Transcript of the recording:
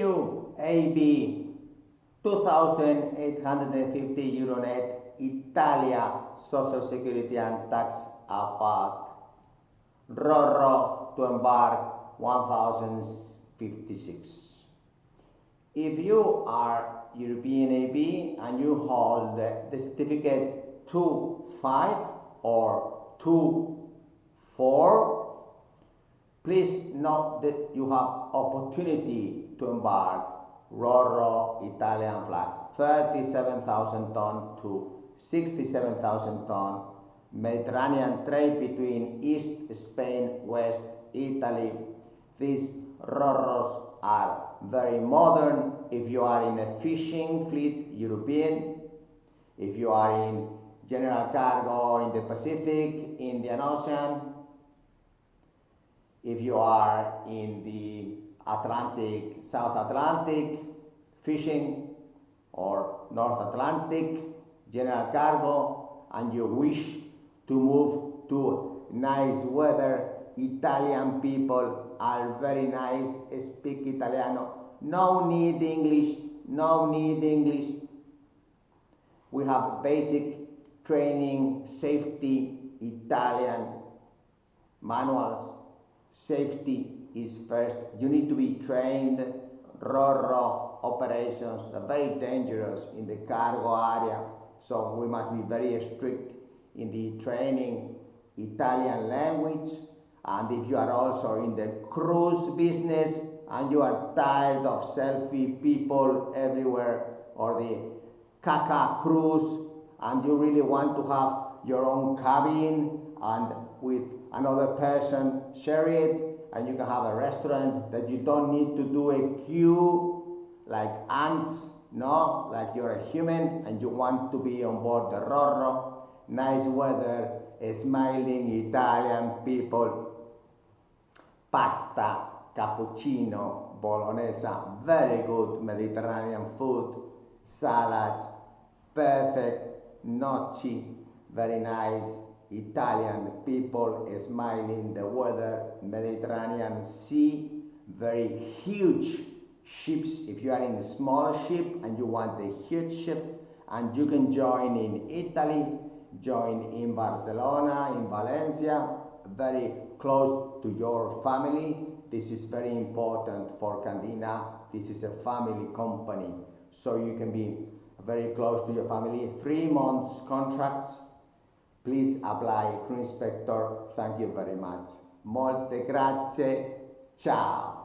EU AB 2,850 euro net, Italia Social Security and Tax apart, RORO to Embark 1,056. If you are European AB and you hold the certificate 2.5 or 2.4, please note that you have opportunity to embark RORO Italian flag, 37,000 ton to 67,000 ton, Mediterranean trade between East Spain, West Italy. These ROROs are very modern if you are in a fishing fleet European, if you are in general cargo in the Pacific, Indian Ocean, if you are in the Atlantic, South Atlantic fishing, or North Atlantic general cargo, and you wish to move to nice weather, Italian people are very nice, speak Italiano, no need English, no need English. We have basic training, safety, Italian manuals. Safety is first. You need to be trained. RORO operations are very dangerous in the cargo area, so we must be very strict in the training Italian language. And if you are also in the cruise business and you are tired of selfie people everywhere, or the caca cruise, and you really want to have your own cabin and with another person share it, and you can have a restaurant that you don't need to do a queue like ants, no, like you're a human and you want to be on board the RORO, nice weather, smiling Italian people, pasta, cappuccino, bolognese, very good Mediterranean food, salads, perfect gnocchi, very nice Italian people, smiling, the weather, Mediterranean Sea, very huge ships. If you are in a small ship and you want a huge ship, and you can join in Italy, join in Barcelona, in Valencia, very close to your family. This is very important for Candina. This is a family company, so you can be very close to your family. 3 months contracts. Please apply, crew inspector. Thank you very much. Molte grazie. Ciao.